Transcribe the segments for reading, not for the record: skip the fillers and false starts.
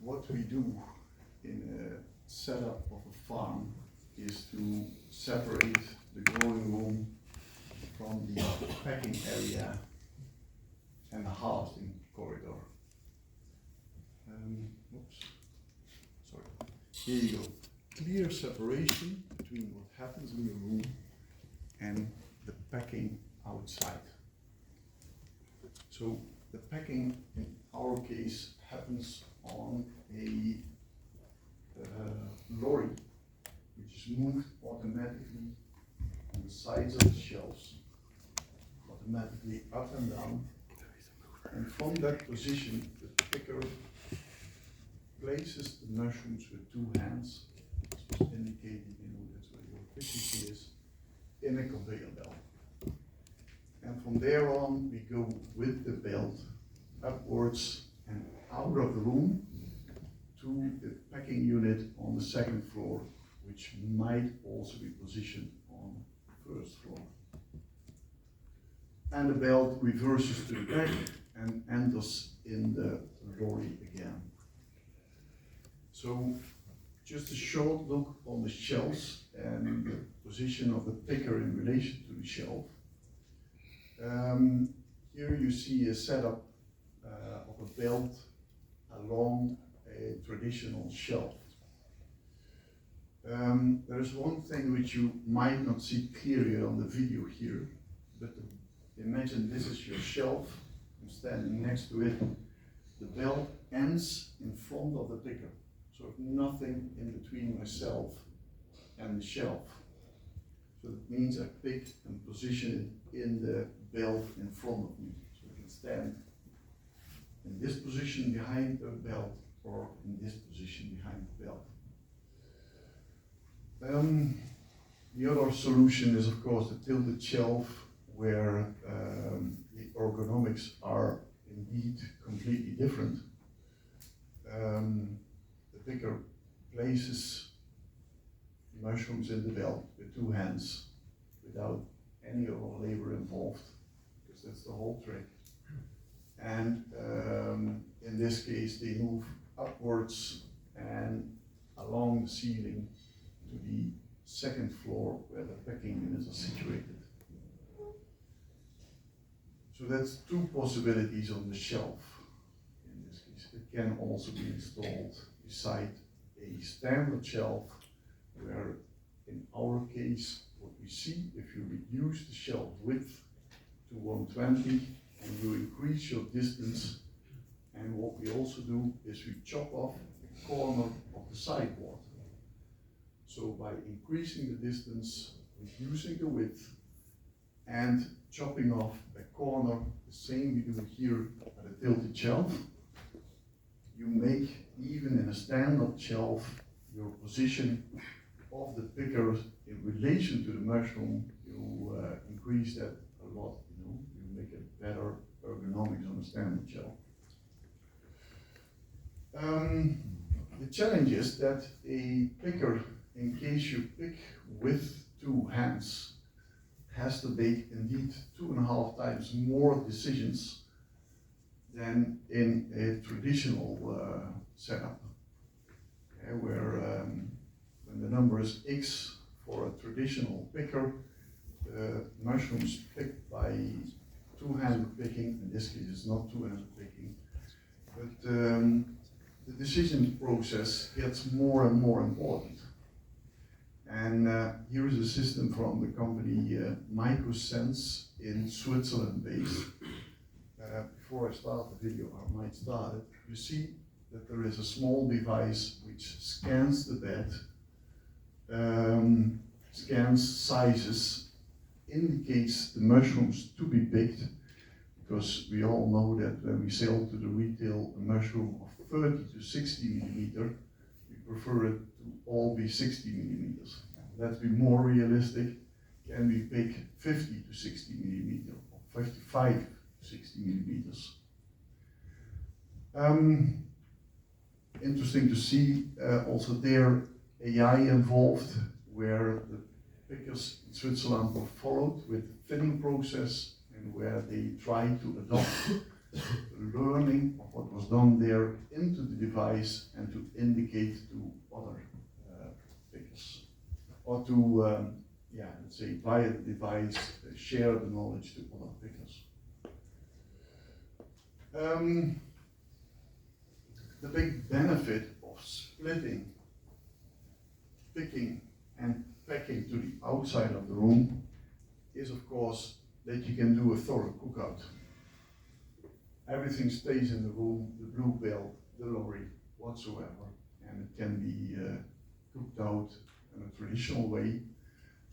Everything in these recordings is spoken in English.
what we do in a setup of a farm is to separate the growing room from the packing area and the harvesting corridor. Oops, sorry. Here you go. Clear separation between what happens in your room and the packing outside. So the packing in our case happens on a lorry, which is moved automatically on the sides of the shelves, automatically up and down. And from that position, the picker places the mushrooms with two hands, as was indicated, that's where your efficiency is, in a conveyor belt. And from there on, we go with the belt upwards and out of the room to the packing unit on the second floor, which might also be positioned on the first floor. And the belt reverses to the back and enters in the lorry again. So just a short look on the shelves and the position of the picker in relation to the shelf. Here you see a setup of a belt along a traditional shelf. There is one thing which you might not see clearly on the video here, but imagine this is your shelf. I'm standing next to it. The belt ends in front of the picker, so nothing in between myself and the shelf. So that means I pick and position it in the belt in front of me. So I can stand in this position behind the belt or in this position behind the belt. The other solution is, of course, the tilted shelf, where the ergonomics are indeed completely different. The picker places mushrooms in the belt with two hands without any other labor involved, because that's the whole trick. And in this case, they move upwards and along the ceiling to the second floor where the packing units are situated. So that's two possibilities on the shelf. In this case, it can also be installed beside a standard shelf, where in our case, what we see, if you reduce the shelf width to 120 and you increase your distance, and what we also do is we chop off a corner of the sideboard. So by increasing the distance, reducing the width, and chopping off a corner, the same we do here at a tilted shelf, you make, even in a standard shelf, your position of the picker in relation to the mushroom, you increase that a lot, you make a better ergonomics on a standard shelf. The challenge is that a picker, in case you pick with two hands, has to make indeed 2.5 times more decisions than in a traditional setup, where when the number is X for a traditional picker, the mushrooms picked by two-handed picking, in this case it's not two-handed picking, but the decision process gets more and more important. And here is a system from the company Microsense in Switzerland based. Before I start the video, I might start it. You see that there is a small device which scans the bed, scans sizes, indicates the mushrooms to be picked, because we all know that when we sell to the retail a mushroom of 30 to 60 millimeter, we prefer it to all be 60 millimeters. Let's be more realistic. Can we pick 50 to 60 millimeter or 55 to 60 millimeters? Interesting to see also there AI involved, where the pickers in Switzerland were followed with the thinning process, and where they try to adopt learning of what was done there into the device and to indicate to other pickers, or to, yeah, let's say via the device, share the knowledge to other pickers. The big benefit of splitting picking and packing to the outside of the room is, of course, that you can do a thorough cookout. Everything stays in the room, the blue bell, the lorry, whatsoever, and it can be cooked out in a traditional way,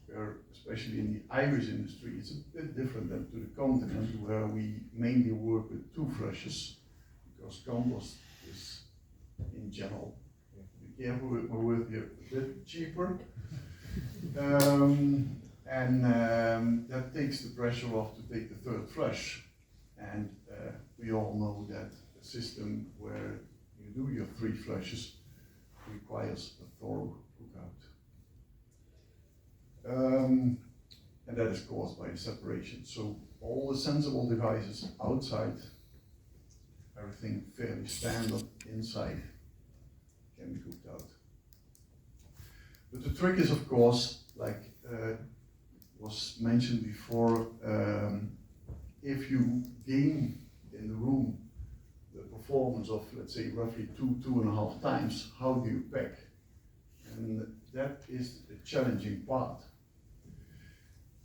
where, especially in the Irish industry, it's a bit different than to the continent, where we mainly work with toothbrushes, because compost is, in general, you have to be careful with my word here, a bit cheaper. That takes the pressure off to take the third flush. And we all know that a system where you do your 3 flushes requires a thorough cookout. And that is caused by separation. So all the sensible devices outside, everything fairly standard inside, can be cooked out. But the trick is, of course, like was mentioned before, if you gain in the room the performance of, let's say, roughly 2.5 times, how do you pack? And that is the challenging part.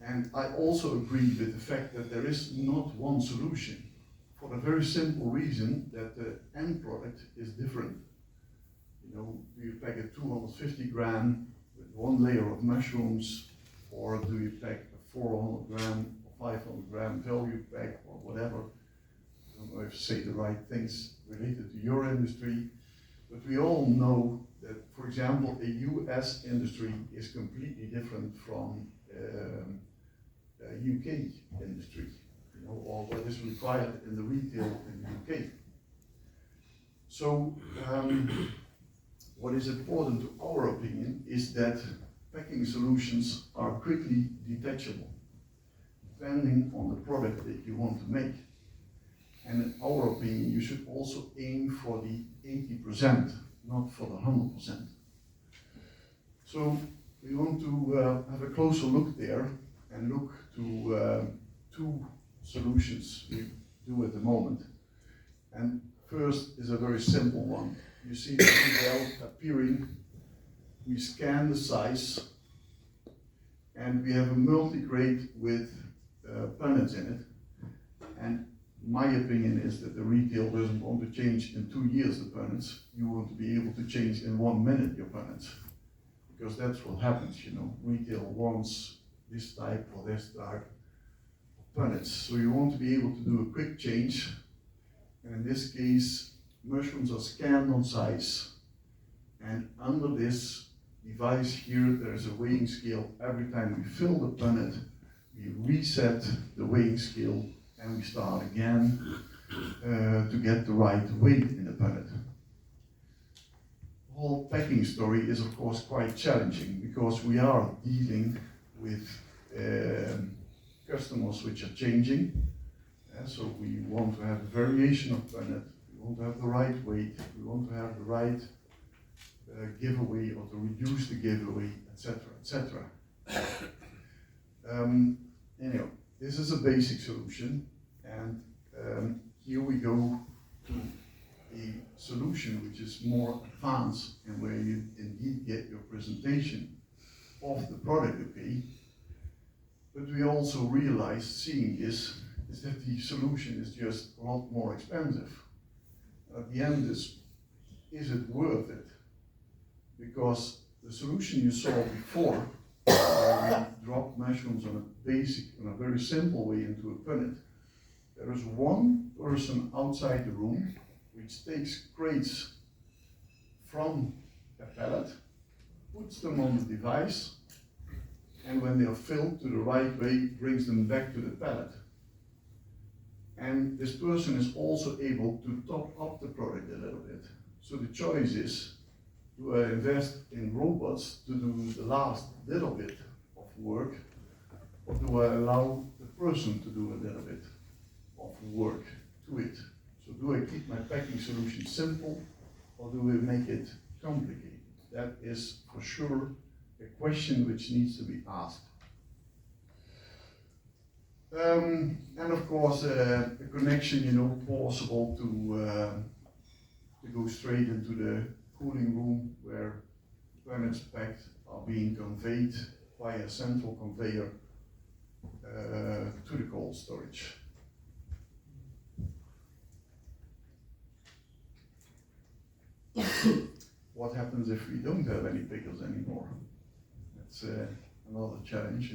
And I also agree with the fact that there is not one solution, for the very simple reason that the end product is different. You know, do you pack a 250 gram with 1 layer of mushrooms, or do you pack a 400 gram or 500 gram value pack or whatever? I don't know if I say the right things related to your industry, but we all know that, for example, a US industry is completely different from a UK industry, you know, or what is required in the retail in the UK. So, what is important to our opinion is that packing solutions are quickly detachable, depending on the product that you want to make. And in our opinion, you should also aim for the 80%, not for the 100%. So we want to have a closer look there and look to 2 solutions we do at the moment. And first is a very simple one. You see the GTL appearing. We scan the size, and we have a multi-grade with punnets in it. And my opinion is that the retail doesn't want to change in 2 years the punnets. You want to be able to change in 1 minute your punnets, because that's what happens, you know. Retail wants this type or this type of punnets. So you want to be able to do a quick change. And in this case, mushrooms are scanned on size. And under this device here, there is a weighing scale. Every time we fill the punnet, we reset the weighing scale and we start again to get the right weight in the punnet. The whole packing story is, of course, quite challenging, because we are dealing with customers which are changing. So we want to have a variation of punnet, we want to have the right weight, we want to have the right giveaway or to reduce the giveaway, etc., etc. Anyhow, this is a basic solution, and here we go to a solution which is more advanced and where you indeed get your presentation of the product, okay? But we also realize, seeing this, is that the solution is just a lot more expensive. At the end, is it worth it? Because the solution you saw before, where we drop mushrooms on a basic, in a very simple way into a punnet, there is one person outside the room which takes crates from a pallet, puts them on the device, and when they are filled to the right way, brings them back to the pallet. And this person is also able to top up the product a little bit. So the choice is, do I invest in robots to do the last little bit of work, or do I allow the person to do a little bit of work to it? packing solution simple, or do we make it complicated? That is for sure a question which needs to be asked. And of course, a connection, possible to go straight into the cooling room where pellets packed are being conveyed via central conveyor to the cold storage. What happens if we don't have any pickers anymore? That's another challenge,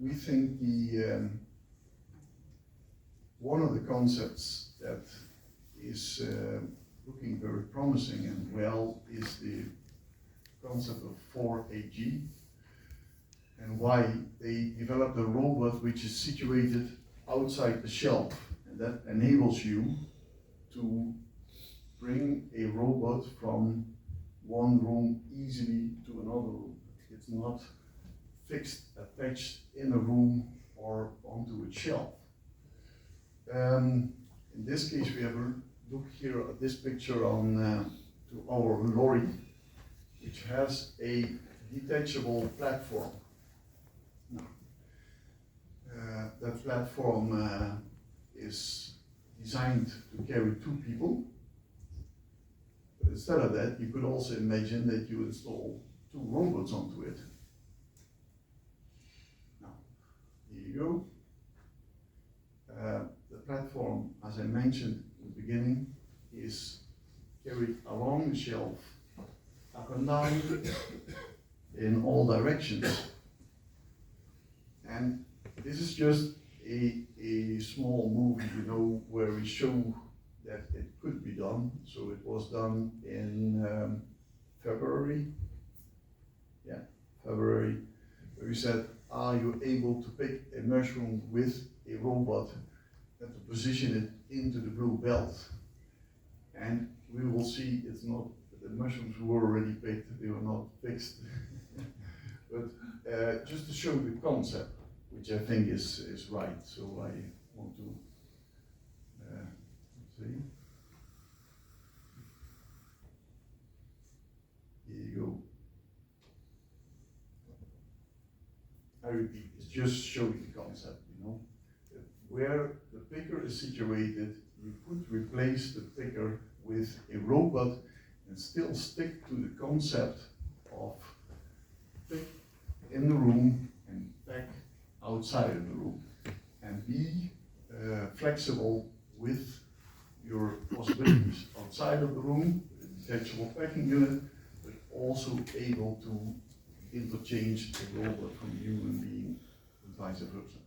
we think one of the concepts that is looking very promising and well is the concept of 4AG, and why they developed a robot which is situated outside the shelf, and that enables you to bring a robot from one room easily to another room. It's not fixed, attached in a room or onto a shelf. In this case, we have a look here at this picture on to our lorry, which has a detachable platform. Now, that platform is designed to carry 2 people. But instead of that, you could also imagine that you install 2 robots onto it. Now, here you go. The platform, as I mentioned in the beginning, is carried along the shelf, up and down, in all directions. And this is just a small movie, where we show that it could be done. So it was done in February, where we said, are you able to pick a mushroom with a robot and to position it into the blue belt? And we will see it's not, the mushrooms were already picked, they were not fixed. But just to show the concept, which I think is right, so I want to see. Here you go. I repeat, it's just showing the concept, Where the picker is situated, you could replace the picker with a robot and still stick to the concept of pick in the room and pack outside of the room, and be flexible with your possibilities outside of the room, with a detachable packing unit, but also able to interchange a robot from a human being and vice versa.